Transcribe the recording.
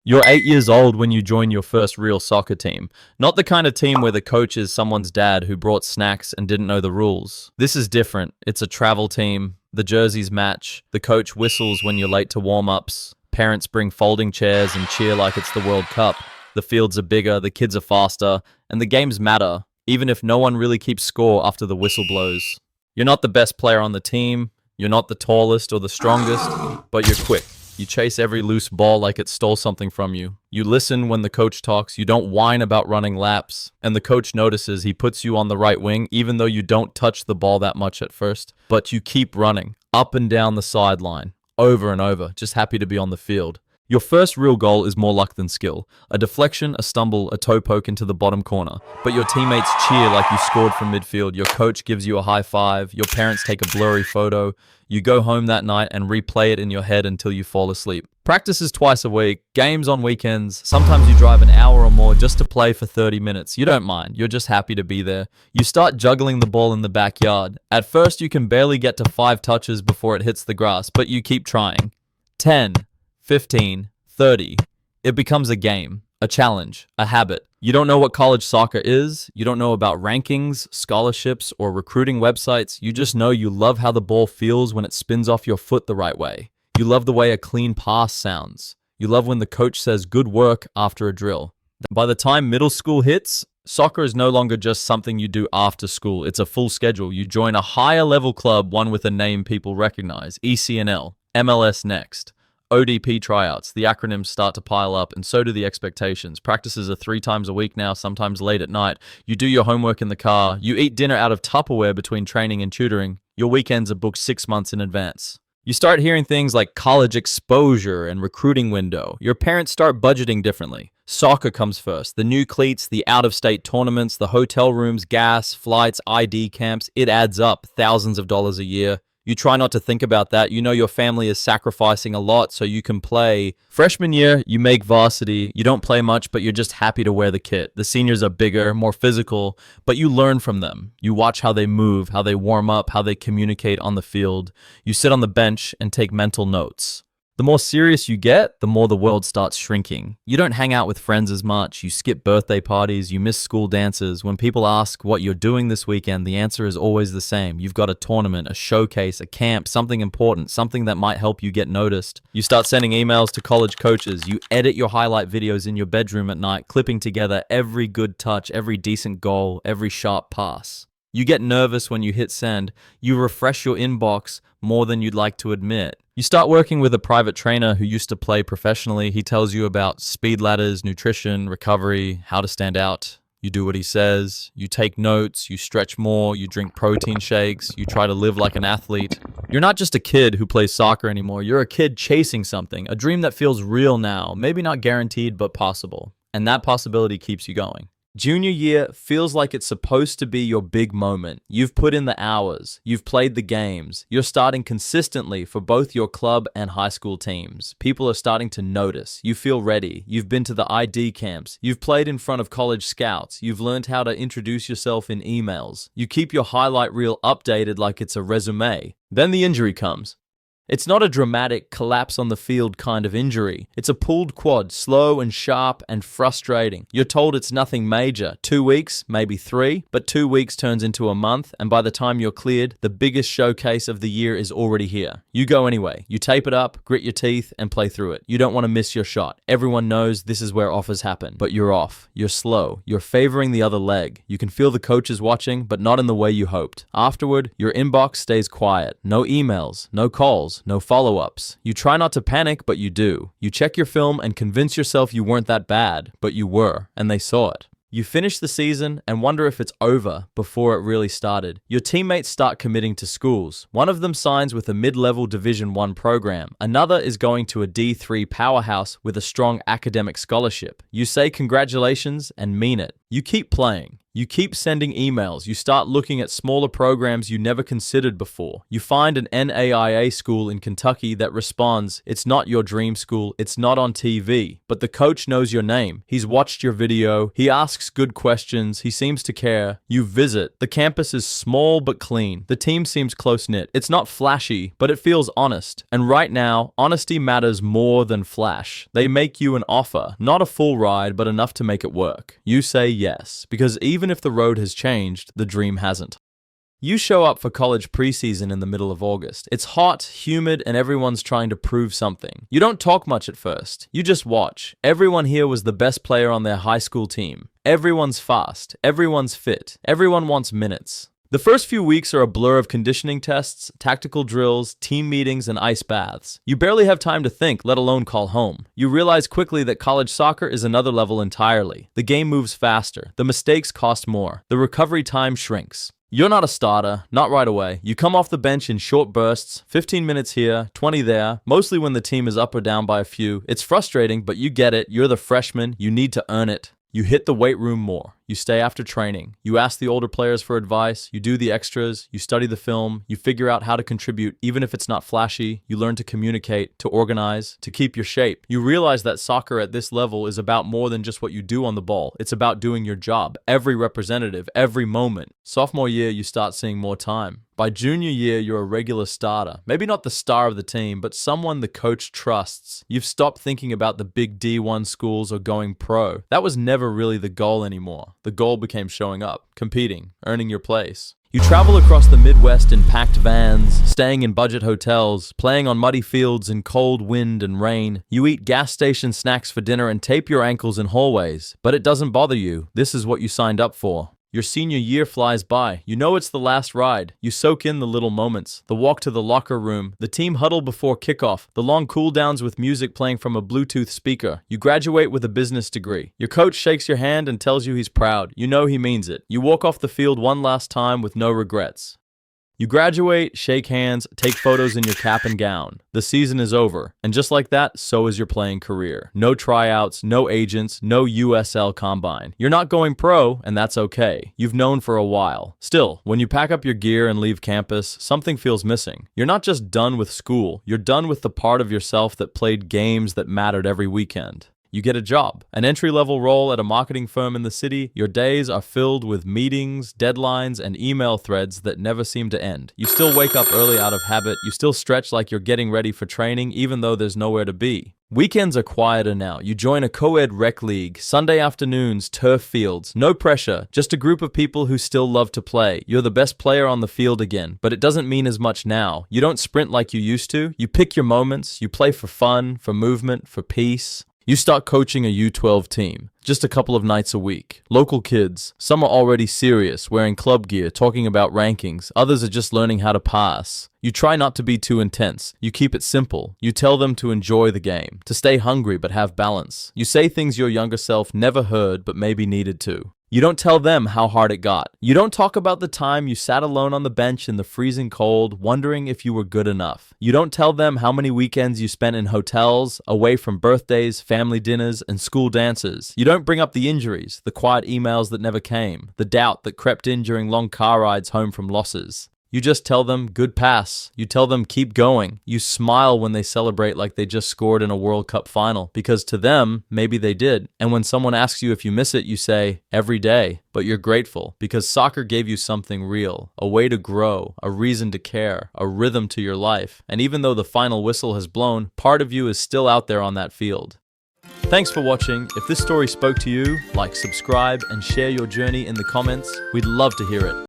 You're 8 years old when you join your first real soccer team. Not the kind of team where the coach is someone's dad who brought snacks and didn't know the rules. This is different. It's a travel team. The jerseys match. The coach whistles when you're late to warm-ups. Parents bring folding chairs and cheer like it's the World Cup. The fields are bigger, the kids are faster, and the games matter, even if no one really keeps score after the whistle blows. You're not the best player on the team. You're not the tallest or the strongest, but you're quick. You chase every loose ball like it stole something from you. You listen when the coach talks. You don't whine about running laps. And the coach notices. He puts you on the right wing, even though you don't touch the ball that much at first. But you keep running, up and down the sideline, over and over, just happy to be on the field. Your first real goal is more luck than skill. A deflection, a stumble, a toe poke into the bottom corner. But your teammates cheer like you scored from midfield. Your coach gives you a high five. Your parents take a blurry photo. You go home that night and replay it in your head until you fall asleep. Practice is twice a week, games on weekends. Sometimes you drive an hour or more just to play for 30 minutes. You don't mind. You're just happy to be there. You start juggling the ball in the backyard. At first, you can barely get to 5 touches before it hits the grass, but you keep trying. 10. 15, 30. It becomes a game, a challenge, a habit. You don't know what college soccer is. You don't know about rankings, scholarships, or recruiting websites. You just know you love how the ball feels when it spins off your foot the right way. You love the way a clean pass sounds. You love when the coach says good work after a drill. By the time middle school hits, soccer is no longer just something you do after school. It's a full schedule. You join a higher level club, one with a name people recognize, ECNL, MLS Next. ODP tryouts, the acronyms start to pile up, and so do the expectations. Practices are 3 times a week now, sometimes late at night. You do your homework in the car. You eat dinner out of Tupperware between training and tutoring. Your weekends are booked 6 months in advance. You start hearing things like college exposure and recruiting window. Your parents start budgeting differently. Soccer comes first. The new cleats, the out-of-state tournaments, the hotel rooms, gas, flights, ID camps. It adds up, thousands of dollars a year. You try not to think about that. You know your family is sacrificing a lot so you can play. Freshman year, you make varsity. You don't play much, but you're just happy to wear the kit. The seniors are bigger, more physical, but you learn from them. You watch how they move, how they warm up, how they communicate on the field. You sit on the bench and take mental notes. The more serious you get, the more the world starts shrinking. You don't hang out with friends as much. You skip birthday parties. You miss school dances. When people ask what you're doing this weekend, the answer is always the same. You've got a tournament, a showcase, a camp, something important, something that might help you get noticed. You start sending emails to college coaches. You edit your highlight videos in your bedroom at night, clipping together every good touch, every decent goal, every sharp pass. You get nervous when you hit send. You refresh your inbox more than you'd like to admit. You start working with a private trainer who used to play professionally. He tells you about speed ladders, nutrition, recovery, how to stand out. You do what he says. You take notes. You stretch more. You drink protein shakes. You try to live like an athlete. You're not just a kid who plays soccer anymore. You're a kid chasing something, a dream that feels real now, maybe not guaranteed, but possible. And that possibility keeps you going. Junior year feels like it's supposed to be your big moment. You've put in the hours. You've played the games. You're starting consistently for both your club and high school teams. People are starting to notice. You feel ready. You've been to the ID camps. You've played in front of college scouts. You've learned how to introduce yourself in emails. You keep your highlight reel updated like it's a resume. Then the injury comes. It's not a dramatic collapse on the field kind of injury. It's a pulled quad, slow and sharp and frustrating. You're told it's nothing major. 2 weeks, maybe 3, but 2 weeks turns into a month, and by the time you're cleared, the biggest showcase of the year is already here. You go anyway. You tape it up, grit your teeth, and play through it. You don't want to miss your shot. Everyone knows this is where offers happen, but you're off. You're slow. You're favoring the other leg. You can feel the coaches watching, but not in the way you hoped. Afterward, your inbox stays quiet. No emails, no calls, no follow-ups. You try not to panic, but you do. You check your film and convince yourself you weren't that bad, but you were, and they saw it. You finish the season and wonder if it's over before it really started. Your teammates start committing to schools. One of them signs with a mid-level Division I program. Another is going to a D3 powerhouse with a strong academic scholarship. You say congratulations and mean it. You keep playing. You keep sending emails. You start looking at smaller programs you never considered before. You find an NAIA school in Kentucky that responds, "It's not your dream school. It's not on TV." But the coach knows your name. He's watched your video. He asks good questions. He seems to care. You visit. The campus is small but clean. The team seems close-knit. It's not flashy, but it feels honest. And right now, honesty matters more than flash. They make you an offer, not a full ride, but enough to make it work. You say yes, because even if the road has changed, the dream hasn't. You show up for college preseason in the middle of August. It's hot, humid, and everyone's trying to prove something. You don't talk much at first. You just watch. Everyone here was the best player on their high school team. Everyone's fast. Everyone's fit. Everyone wants minutes. The first few weeks are a blur of conditioning tests, tactical drills, team meetings, and ice baths. You barely have time to think, let alone call home. You realize quickly that college soccer is another level entirely. The game moves faster. The mistakes cost more. The recovery time shrinks. You're not a starter, not right away. You come off the bench in short bursts, 15 minutes here, 20 there, mostly when the team is up or down by a few. It's frustrating, but you get it. You're the freshman. You need to earn it. You hit the weight room more. You stay after training. You ask the older players for advice. You do the extras. You study the film. You figure out how to contribute, even if it's not flashy. You learn to communicate, to organize, to keep your shape. You realize that soccer at this level is about more than just what you do on the ball. It's about doing your job, every representative, every moment. Sophomore year, you start seeing more time. By junior year, you're a regular starter. Maybe not the star of the team, but someone the coach trusts. You've stopped thinking about the big D1 schools or going pro. That was never really the goal anymore. The goal became showing up, competing, earning your place. You travel across the Midwest in packed vans, staying in budget hotels, playing on muddy fields in cold wind and rain. You eat gas station snacks for dinner and tape your ankles in hallways. But it doesn't bother you. This is what you signed up for. Your senior year flies by. You know it's the last ride. You soak in the little moments. The walk to the locker room, the team huddle before kickoff, the long cool downs with music playing from a Bluetooth speaker. You graduate with a business degree. Your coach shakes your hand and tells you he's proud. You know he means it. You walk off the field one last time with no regrets. You graduate, shake hands, take photos in your cap and gown. The season is over. And just like that, so is your playing career. No tryouts, no agents, no USL combine. You're not going pro, and that's okay. You've known for a while. Still, when you pack up your gear and leave campus, something feels missing. You're not just done with school. You're done with the part of yourself that played games that mattered every weekend. You get a job, an entry-level role at a marketing firm in the city. Your days are filled with meetings, deadlines, and email threads that never seem to end. You still wake up early out of habit. You still stretch like you're getting ready for training, even though there's nowhere to be. Weekends are quieter now. You join a co-ed rec league, Sunday afternoons, turf fields. No pressure, just a group of people who still love to play. You're the best player on the field again, but it doesn't mean as much now. You don't sprint like you used to. You pick your moments. You play for fun, for movement, for peace. You start coaching a U12 team, just a couple of nights a week. Local kids, some are already serious, wearing club gear, talking about rankings. Others are just learning how to pass. You try not to be too intense. You keep it simple. You tell them to enjoy the game, to stay hungry but have balance. You say things your younger self never heard but maybe needed to. You don't tell them how hard it got. You don't talk about the time you sat alone on the bench in the freezing cold, wondering if you were good enough. You don't tell them how many weekends you spent in hotels, away from birthdays, family dinners, and school dances. You don't bring up the injuries, the quiet emails that never came, the doubt that crept in during long car rides home from losses. You just tell them, good pass. You tell them, keep going. You smile when they celebrate like they just scored in a World Cup final, because to them, maybe they did. And when someone asks you if you miss it, you say, every day. But you're grateful, because soccer gave you something real, a way to grow, a reason to care, a rhythm to your life. And even though the final whistle has blown, part of you is still out there on that field. Thanks for watching. If this story spoke to you, like, subscribe, and share your journey in the comments. We'd love to hear it.